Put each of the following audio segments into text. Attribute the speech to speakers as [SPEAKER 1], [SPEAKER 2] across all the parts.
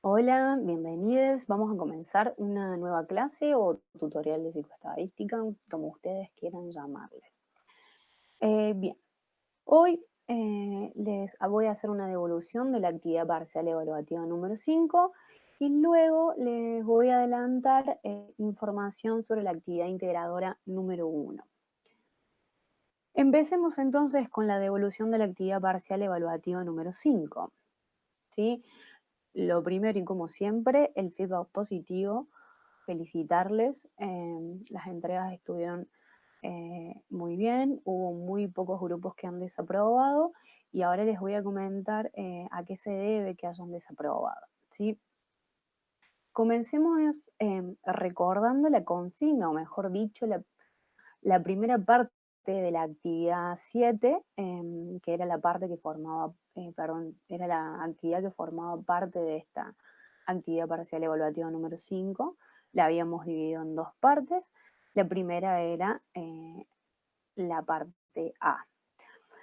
[SPEAKER 1] Hola, bienvenidos. Vamos a comenzar una nueva clase o tutorial de psicoestadística, como ustedes quieran llamarles. Bien, hoy les voy a hacer una devolución de la actividad parcial evaluativa número 5 y luego les voy a adelantar información sobre la actividad integradora número 1. Empecemos entonces con la devolución de la actividad parcial evaluativa número 5. ¿Sí? Lo primero y como siempre, el feedback positivo, felicitarles. Las entregas estuvieron muy bien, hubo muy pocos grupos que han desaprobado y ahora les voy a comentar a qué se debe que hayan desaprobado. ¿Sí? Comencemos recordando la consigna, o mejor dicho, la primera parte de la actividad 7, que era la parte que formaba, perdón, era la actividad que formaba parte de esta actividad parcial evaluativa número 5, la habíamos dividido en dos partes. La primera era la parte A.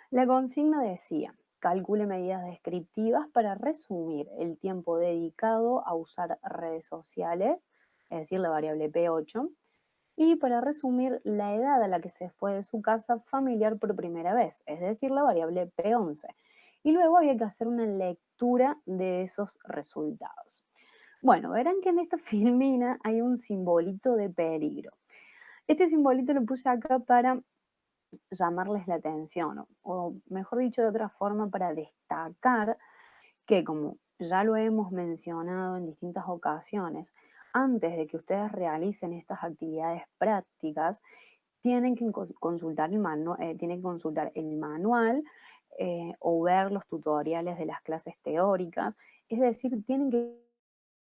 [SPEAKER 1] La consigna decía, calcule medidas descriptivas para resumir el tiempo dedicado a usar redes sociales, es decir, la variable P8, y para resumir la edad a la que se fue de su casa familiar por primera vez, es decir, la variable P11. Y luego había que hacer una lectura de esos resultados. Bueno, verán que en esta filmina hay un simbolito de peligro. Este simbolito lo puse acá para llamarles la atención, o mejor dicho de otra forma, para destacar que, como ya lo hemos mencionado en distintas ocasiones, antes de que ustedes realicen estas actividades prácticas, tienen que consultar tienen que consultar el manual o ver los tutoriales de las clases teóricas, es decir, tienen que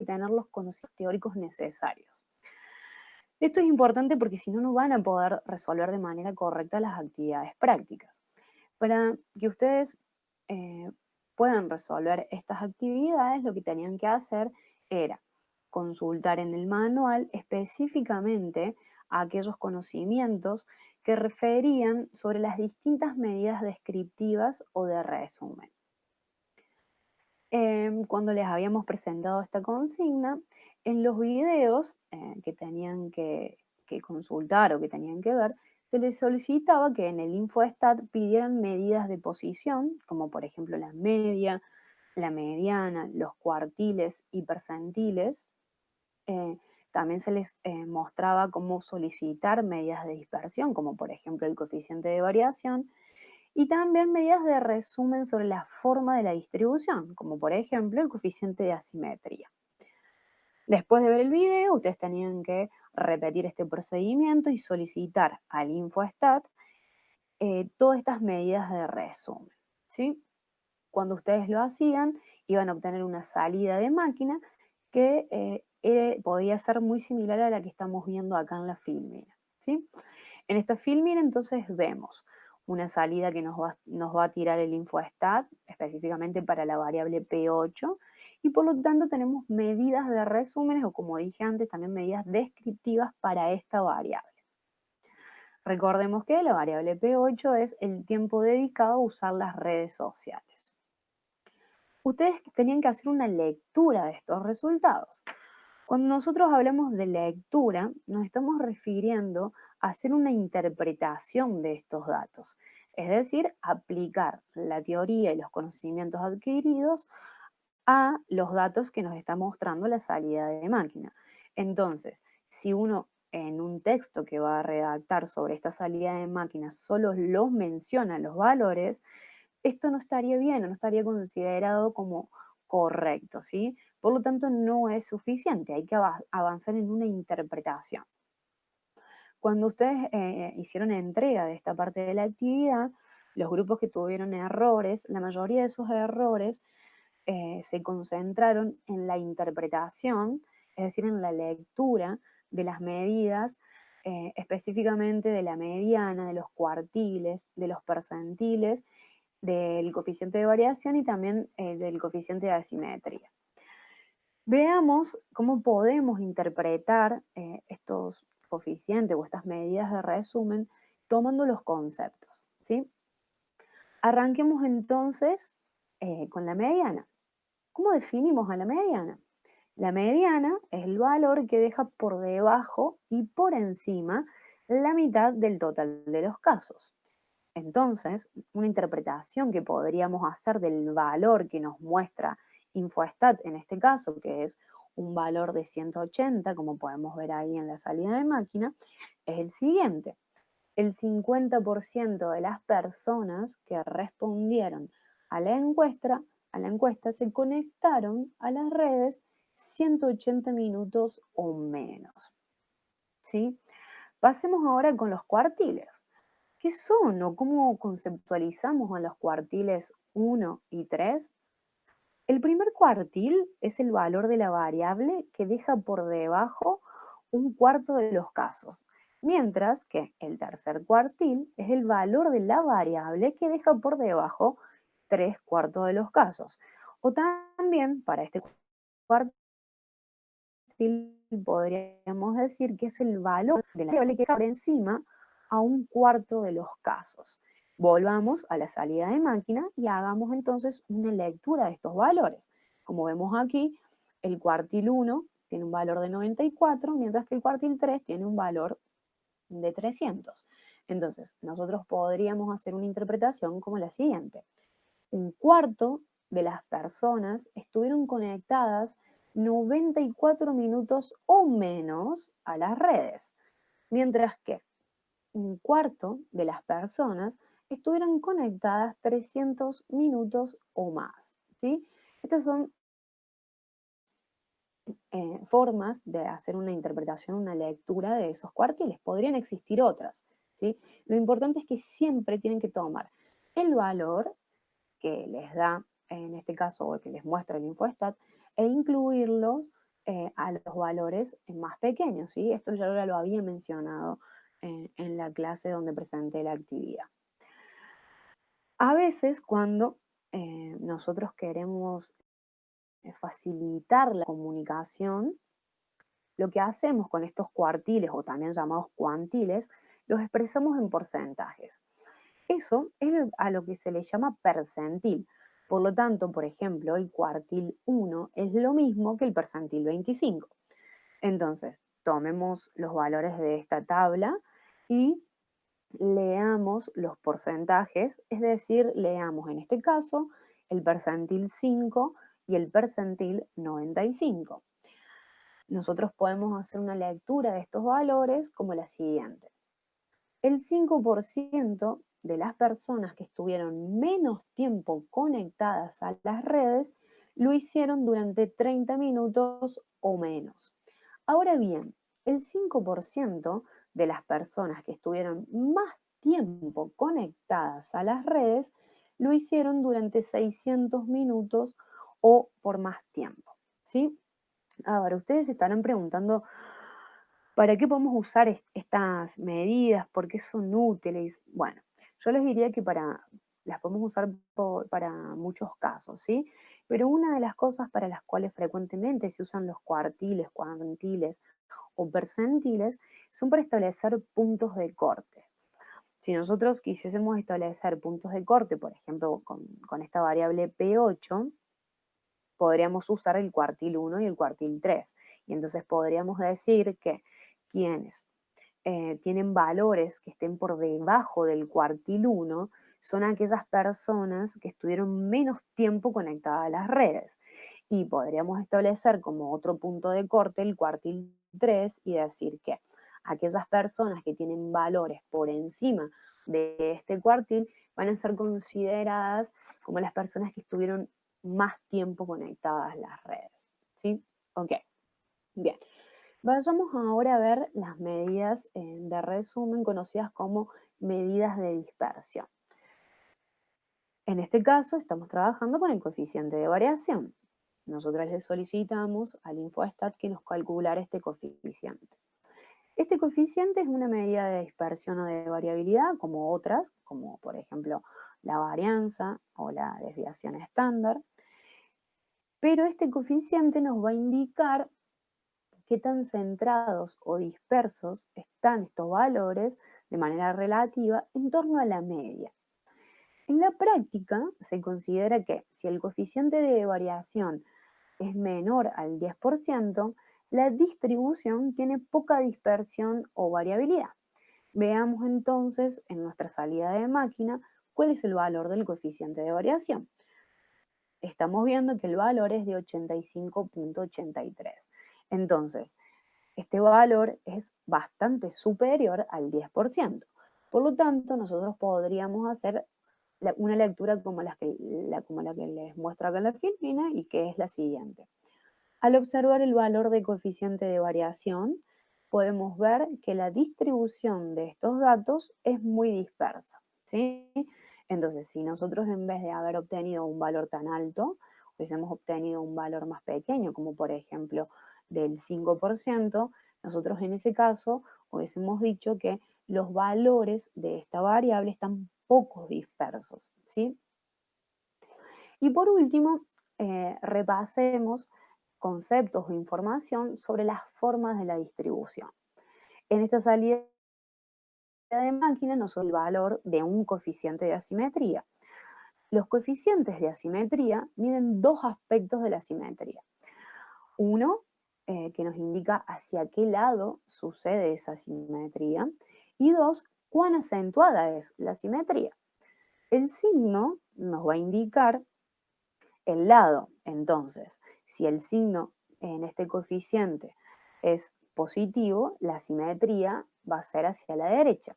[SPEAKER 1] tener los conocimientos teóricos necesarios. Esto es importante porque si no, no van a poder resolver de manera correcta las actividades prácticas. Para que ustedes eh, puedan resolver estas actividades, lo que tenían que hacer era consultar en el manual específicamente aquellos conocimientos que referían sobre las distintas medidas descriptivas o de resumen. Cuando les habíamos presentado esta consigna, en los videos que tenían que consultar o que tenían que ver, se les solicitaba que en el InfoStat pidieran medidas de posición, como por ejemplo la media, la mediana, los cuartiles y percentiles. Eh, También se les mostraba cómo solicitar medidas de dispersión, como por ejemplo el coeficiente de variación, y también medidas de resumen sobre la forma de la distribución, como por ejemplo el coeficiente de asimetría. Después de ver el video, ustedes tenían que repetir este procedimiento y solicitar al InfoStat todas estas medidas de resumen. ¿Sí? Cuando ustedes lo hacían, iban a obtener una salida de máquina que podía ser muy similar a la que estamos viendo acá en la filmina. ¿Sí? En esta filmina entonces vemos una salida que nos va a tirar el InfoStat, específicamente para la variable P8, y por lo tanto tenemos medidas de resúmenes o, como dije antes, también medidas descriptivas para esta variable. Recordemos que la variable P8 es el tiempo dedicado a usar las redes sociales. Ustedes tenían que hacer una lectura de estos resultados. Cuando nosotros hablamos de lectura, nos estamos refiriendo a hacer una interpretación de estos datos, es decir, aplicar la teoría y los conocimientos adquiridos a los datos que nos está mostrando la salida de máquina. Entonces, si uno en un texto que va a redactar sobre esta salida de máquina solo los menciona los valores, esto no estaría bien, no estaría considerado como correcto, ¿sí? Por lo tanto, no es suficiente, hay que avanzar en una interpretación. Cuando ustedes hicieron entrega de esta parte de la actividad, los grupos que tuvieron errores, la mayoría de esos errores se concentraron en la interpretación, es decir, en la lectura de las medidas, específicamente de la mediana, de los cuartiles, de los percentiles, del coeficiente de variación y también del coeficiente de asimetría. Veamos cómo podemos interpretar estos coeficientes o estas medidas de resumen tomando los conceptos, ¿sí? Arranquemos entonces con la mediana. ¿Cómo definimos a la mediana? La mediana es el valor que deja por debajo y por encima la mitad del total de los casos. Entonces, una interpretación que podríamos hacer del valor que nos muestra InfoStat en este caso, que es un valor de 180, como podemos ver ahí en la salida de máquina, es el siguiente. El 50% de las personas que respondieron a a la encuesta se conectaron a las redes 180 minutos o menos. ¿Sí? Pasemos ahora con los cuartiles. ¿Qué son o cómo conceptualizamos a los cuartiles 1 y 3? El primer cuartil es el valor de la variable que deja por debajo un cuarto de los casos, mientras que el tercer cuartil es el valor de la variable que deja por debajo tres cuartos de los casos. O también para este cuartil podríamos decir que es el valor de la variable que deja por encima a un cuarto de los casos. Volvamos a la salida de máquina y hagamos entonces una lectura de estos valores. Como vemos aquí, el cuartil 1 tiene un valor de 94, mientras que el cuartil 3 tiene un valor de 300. Entonces, nosotros podríamos hacer una interpretación como la siguiente. Un cuarto de las personas estuvieron conectadas 94 minutos o menos a las redes, mientras que un cuarto de las personas estuvieron conectadas 300 minutos o más. ¿Sí? Estas son formas de hacer una interpretación, una lectura de esos cuartiles. Podrían existir otras. ¿Sí? Lo importante es que siempre tienen que tomar el valor que les da, en este caso, o que les muestra el InfoStat, e incluirlos a los valores más pequeños. ¿Sí? Esto ya lo había mencionado en la clase donde presenté la actividad. A veces cuando nosotros queremos facilitar la comunicación, lo que hacemos con estos cuartiles, o también llamados cuantiles, los expresamos en porcentajes. Eso es a lo que se le llama percentil. Por lo tanto, por ejemplo, el cuartil 1 es lo mismo que el percentil 25. Entonces, tomemos los valores de esta tabla y leamos los porcentajes, es decir, leamos en este caso el percentil 5 y el percentil 95. Nosotros podemos hacer una lectura de estos valores como la siguiente. El 5% de las personas que estuvieron menos tiempo conectadas a las redes lo hicieron durante 30 minutos o menos. Ahora bien, el 5% de las personas que estuvieron más tiempo conectadas a las redes lo hicieron durante 600 minutos o por más tiempo. ¿Sí? Ahora, ustedes se estarán preguntando, ¿para qué podemos usar estas medidas? ¿Por qué son útiles? Bueno, yo les diría que las podemos usar para muchos casos, ¿sí? Pero una de las cosas para las cuales frecuentemente se usan los cuartiles, cuantiles o percentiles son para establecer puntos de corte. Si nosotros quisiésemos establecer puntos de corte, por ejemplo, con esta variable P8, podríamos usar el cuartil 1 y el cuartil 3. Y entonces podríamos decir que quienes tienen valores que estén por debajo del cuartil 1 son aquellas personas que estuvieron menos tiempo conectadas a las redes. Y podríamos establecer como otro punto de corte el cuartil 3 y decir que aquellas personas que tienen valores por encima de este cuartil van a ser consideradas como las personas que estuvieron más tiempo conectadas a las redes. ¿Sí? Ok, bien. Vayamos ahora a ver las medidas de resumen conocidas como medidas de dispersión. En este caso estamos trabajando con el coeficiente de variación. Nosotros le solicitamos al InfoStat que nos calculara este coeficiente. Este coeficiente es una medida de dispersión o de variabilidad como otras, como por ejemplo la varianza o la desviación estándar. Pero este coeficiente nos va a indicar qué tan centrados o dispersos están estos valores de manera relativa en torno a la media. En la práctica se considera que si el coeficiente de variación es menor al 10%, la distribución tiene poca dispersión o variabilidad. Veamos entonces en nuestra salida de máquina cuál es el valor del coeficiente de variación. Estamos viendo que el valor es de 85,83. Entonces, este valor es bastante superior al 10%. Por lo tanto, nosotros podríamos hacer una lectura como la que les muestro acá en la filmina y que es la siguiente. Al observar el valor de coeficiente de variación, podemos ver que la distribución de estos datos es muy dispersa, ¿sí? Entonces, si nosotros en vez de haber obtenido un valor tan alto, hubiésemos obtenido un valor más pequeño, como por ejemplo del 5%, nosotros en ese caso hubiésemos dicho que los valores de esta variable están poco dispersos, ¿sí? Y por último, repasemos conceptos o información sobre las formas de la distribución. En esta salida de máquina nos da el valor de un coeficiente de asimetría. Los coeficientes de asimetría miden dos aspectos de la simetría. Uno, que nos indica hacia qué lado sucede esa simetría. Y dos, cuán acentuada es la simetría. El signo nos va a indicar el lado. Entonces, si el signo en este coeficiente es positivo, la simetría va a ser hacia la derecha.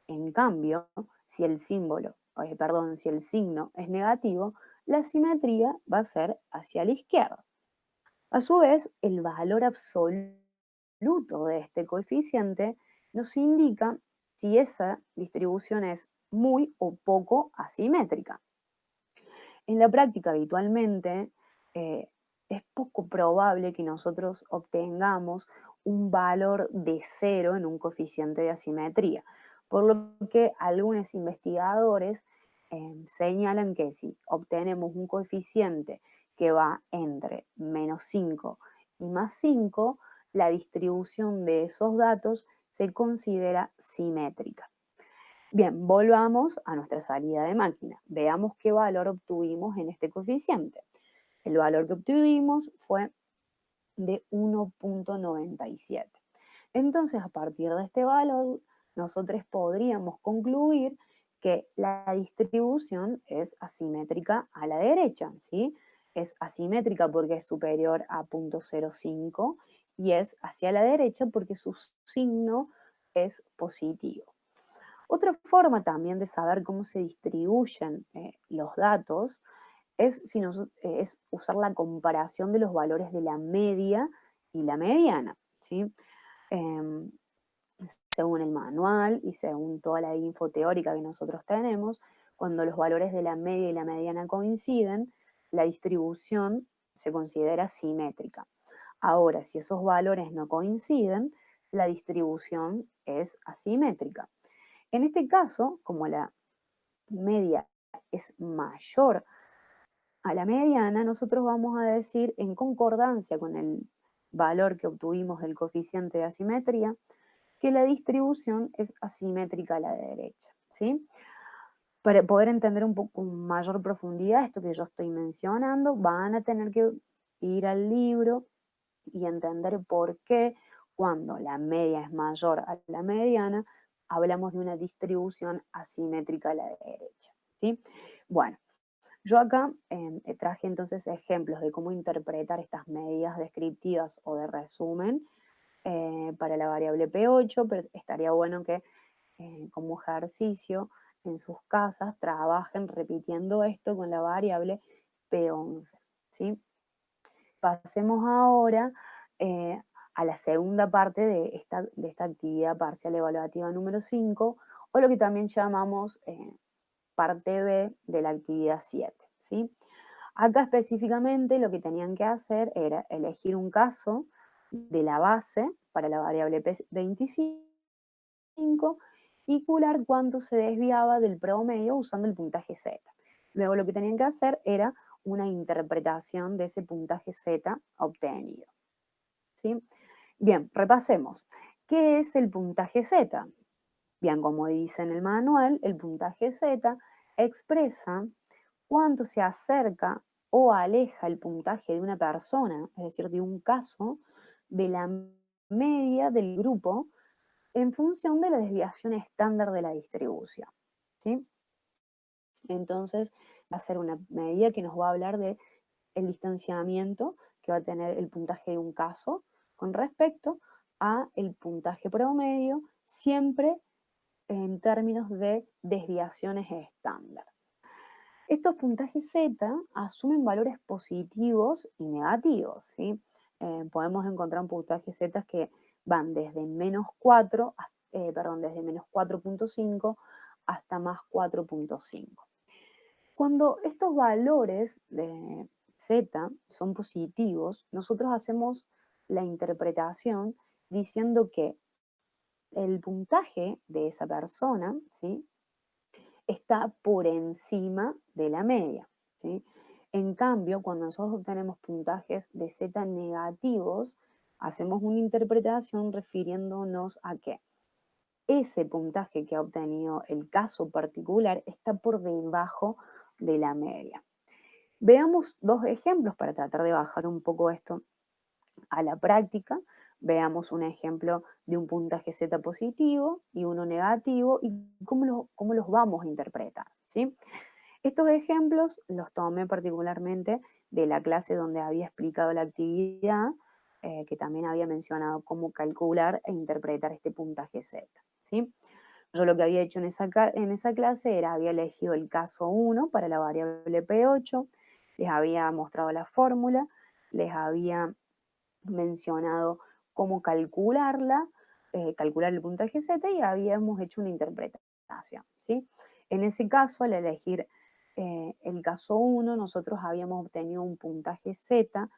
[SPEAKER 1] En cambio, si el si el signo es negativo, la simetría va a ser hacia la izquierda. A su vez, el valor absoluto de este coeficiente nos indica si esa distribución es muy o poco asimétrica. En la práctica, habitualmente, eh, es poco probable que nosotros obtengamos un valor de cero en un coeficiente de asimetría, por lo que algunos investigadores señalan que si obtenemos un coeficiente que va entre -5 y +5, la distribución de esos datos se considera simétrica. Bien, volvamos a nuestra salida de máquina. Veamos qué valor obtuvimos en este coeficiente. El valor que obtuvimos fue de 1,97. Entonces, a partir de este valor, nosotros podríamos concluir que la distribución es asimétrica a la derecha, ¿sí? Es asimétrica porque es superior a 0,05 y es hacia la derecha porque su signo es positivo. Otra forma también de saber cómo se distribuyen los datos es usar la comparación de los valores de la media y la mediana, ¿sí? Em, Según el manual y según toda la info teórica que nosotros tenemos, cuando los valores de la media y la mediana coinciden, la distribución se considera simétrica. Ahora, si esos valores no coinciden, la distribución es asimétrica. En este caso, como la media es mayor a la mediana, nosotros vamos a decir, en concordancia con el valor que obtuvimos del coeficiente de asimetría, que la distribución es asimétrica a la derecha, ¿sí? Para poder entender un poco con mayor profundidad esto que yo estoy mencionando, van a tener que ir al libro y entender por qué cuando la media es mayor a la mediana, hablamos de una distribución asimétrica a la derecha, ¿sí? Bueno, yo acá traje entonces ejemplos de cómo interpretar estas medidas descriptivas o de resumen para la variable P8, pero estaría bueno que como ejercicio en sus casas trabajen repitiendo esto con la variable P11, ¿sí? Pasemos ahora eh, a la segunda parte de esta actividad parcial evaluativa número 5, o lo que también llamamos parte B de la actividad 7, ¿sí? Acá específicamente lo que tenían que hacer era elegir un caso de la base para la variable P25 y calcular cuánto se desviaba del promedio usando el puntaje Z. Luego lo que tenían que hacer era una interpretación de ese puntaje Z obtenido, ¿sí? Bien, repasemos. ¿Qué es el puntaje Z? Bien, como dice en el manual, el puntaje Z expresa cuánto se acerca o aleja el puntaje de una persona, es decir, de un caso, de la media del grupo en función de la desviación estándar de la distribución, ¿sí? Entonces, va a ser una medida que nos va a hablar de el distanciamiento que va a tener el puntaje de un caso con respecto a el puntaje promedio, siempre en términos de desviaciones estándar. Estos puntajes Z asumen valores positivos y negativos, ¿sí? Podemos encontrar un puntaje Z que van desde desde menos 4.5 hasta más 4.5. Cuando estos valores de Z son positivos, nosotros hacemos la interpretación diciendo que el puntaje de esa persona, ¿sí?, está por encima de la media, ¿sí? En cambio, cuando nosotros obtenemos puntajes de Z negativos, hacemos una interpretación refiriéndonos a que ese puntaje que ha obtenido el caso particular está por debajo de la media. Veamos dos ejemplos para tratar de bajar un poco esto a la práctica. Veamos un ejemplo de un puntaje Z positivo y uno negativo y cómo los vamos a interpretar, ¿sí? Estos ejemplos los tomé particularmente de la clase donde había explicado la actividad, que también había mencionado cómo calcular e interpretar este puntaje Z, ¿sí? Yo lo que había hecho en esa clase era, había elegido el caso 1 para la variable P8, les había mostrado la fórmula, les había mencionado cómo calcularla, calcular el puntaje Z y habíamos hecho una interpretación, ¿sí? En ese caso, al elegir el caso 1, nosotros habíamos obtenido un puntaje Z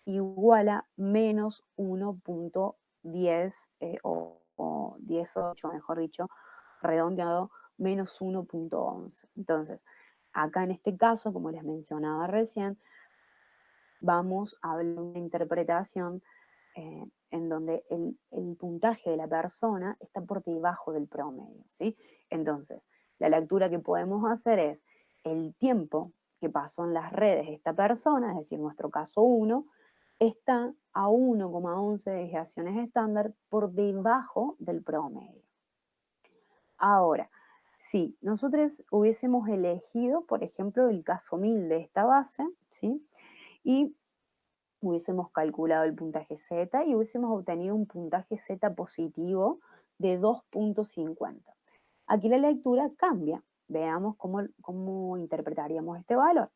[SPEAKER 1] igual a menos 1.10 o 18, mejor dicho, redondeado, menos 1.11. Entonces, acá en este caso, como les mencionaba recién, vamos a hablar de una interpretación en donde el puntaje de la persona está por debajo del promedio, ¿sí? Entonces, la lectura que podemos hacer es el tiempo que pasó en las redes esta persona, es decir, nuestro caso 1, está a 1,11 desviaciones estándar por debajo del promedio. Ahora, si nosotros hubiésemos elegido, por ejemplo, el caso 1000 de esta base, ¿sí?, y hubiésemos calculado el puntaje Z y hubiésemos obtenido un puntaje Z positivo de 2.50. Aquí la lectura cambia. Veamos cómo interpretaríamos este valor.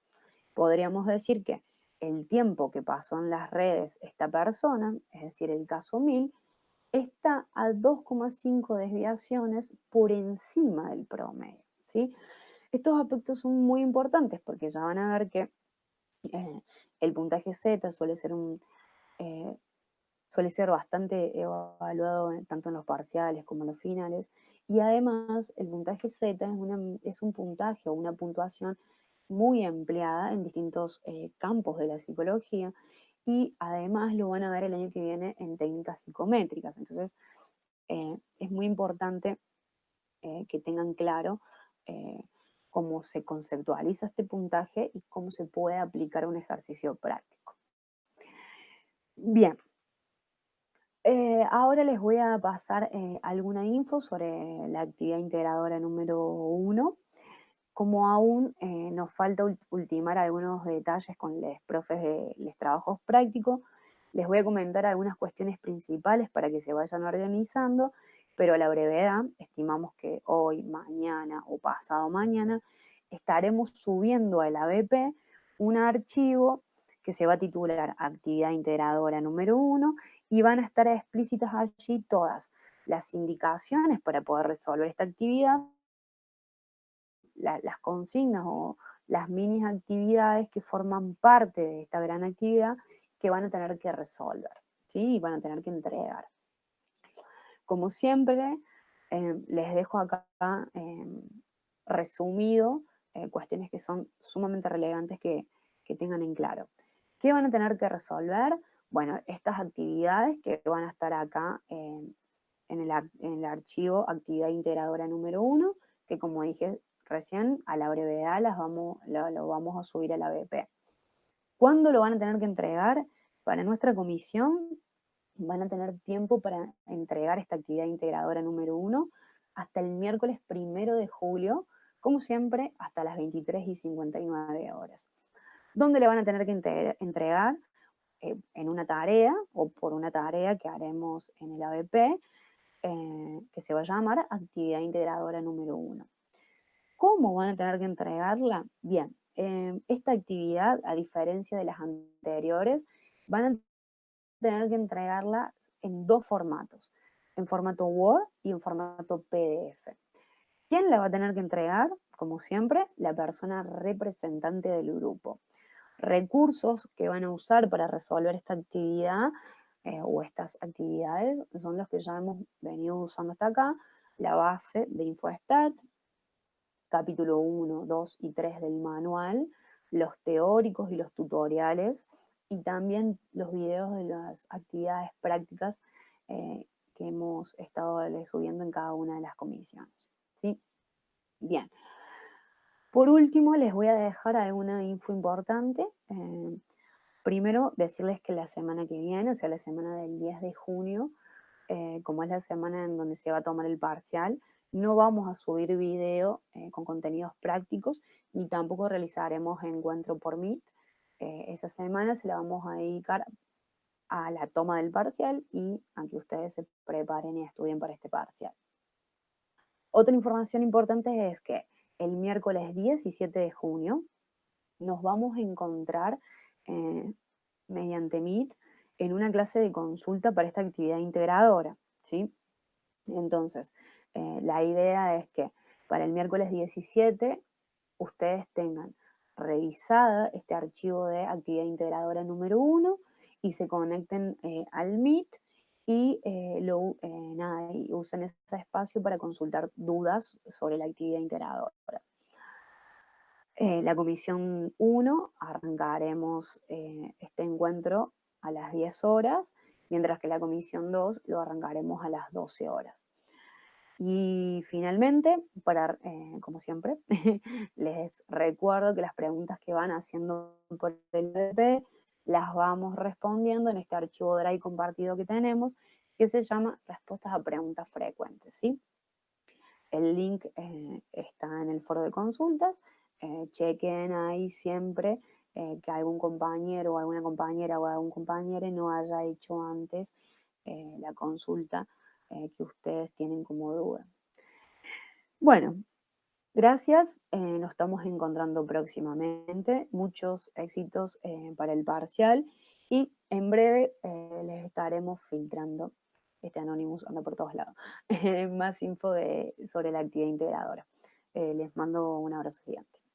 [SPEAKER 1] Podríamos decir que el tiempo que pasó en las redes esta persona, es decir, el caso 1000, está a 2,5 desviaciones por encima del promedio, ¿sí? Estos aspectos son muy importantes porque ya van a ver que eh, el puntaje Z eh, suele ser bastante evaluado tanto en los parciales como en los finales, y además el puntaje Z es un puntaje o una puntuación muy empleada en distintos campos de la psicología, y además lo van a ver el año que viene en técnicas psicométricas. Entonces, es muy importante que tengan claro eh, cómo se conceptualiza este puntaje y cómo se puede aplicar a un ejercicio práctico. Bien, ahora les voy a pasar alguna info sobre la actividad integradora número 1. Como aún nos falta ultimar algunos detalles con los profes de los trabajos prácticos, les voy a comentar algunas cuestiones principales para que se vayan organizando, pero a la brevedad, estimamos que hoy, mañana o pasado mañana, estaremos subiendo a la BP un archivo que se va a titular Actividad Integradora número 1 y van a estar explícitas allí todas las indicaciones para poder resolver esta actividad, las consignas o las mini actividades que forman parte de esta gran actividad que van a tener que resolver, ¿sí? Y van a tener que entregar. Como siempre, les dejo acá resumido cuestiones que son sumamente relevantes que tengan en claro. ¿Qué van a tener que resolver? Bueno, estas actividades que van a estar acá en el archivo Actividad Integradora número 1, que como dije recién, a la brevedad lo vamos a subir a la BP. ¿Cuándo lo van a tener que entregar? Para nuestra comisión van a tener tiempo para entregar esta actividad integradora número 1 hasta el miércoles 1 de julio, como siempre, hasta las 23:59 horas. ¿Dónde le van a tener que entregar? En una tarea o por una tarea que haremos en el ABP, que se va a llamar actividad integradora número 1. ¿Cómo van a tener que entregarla? Bien, esta actividad, a diferencia de las anteriores, van a tener que entregarla en dos formatos, en formato Word y en formato PDF. ¿Quién la va a tener que entregar? Como siempre, la persona representante del grupo. Recursos que van a usar para resolver esta actividad o estas actividades son los que ya hemos venido usando hasta acá, la base de InfoStat, capítulo 1, 2 y 3 del manual, los teóricos y los tutoriales, y también los videos de las actividades prácticas que hemos estado subiendo en cada una de las comisiones. ¿Sí? Bien. Por último, les voy a dejar alguna info importante. Primero, decirles que la semana que viene, o sea, la semana del 10 de junio, como es la semana en donde se va a tomar el parcial, no vamos a subir video con contenidos prácticos, ni tampoco realizaremos encuentro por Meet. Esa semana se la vamos a dedicar a la toma del parcial y a que ustedes se preparen y estudien para este parcial. Otra información importante es que el miércoles 17 de junio nos vamos a encontrar eh, mediante Meet en una clase de consulta para esta actividad integradora, ¿sí? Entonces, la idea es que para el miércoles 17 ustedes tengan revisada este archivo de actividad integradora número 1 y se conecten al Meet y, nada, y usen ese espacio para consultar dudas sobre la actividad integradora. La comisión 1 arrancaremos este encuentro a las 10 horas, mientras que la comisión 2 lo arrancaremos a las 12 horas. Y finalmente, como siempre, les recuerdo que las preguntas que van haciendo por el EP las vamos respondiendo en este archivo Drive compartido que tenemos, que se llama Respuestas a Preguntas Frecuentes, ¿sí? El link está en el foro de consultas. Chequen ahí siempre que algún compañero o alguna compañera o algún compañero no haya hecho antes la consulta que ustedes tienen como duda. Bueno, gracias. Nos estamos encontrando próximamente. Muchos éxitos para el parcial y en breve les estaremos filtrando. Este Anonymous anda por todos lados. Más info sobre la actividad integradora. Les mando un abrazo gigante.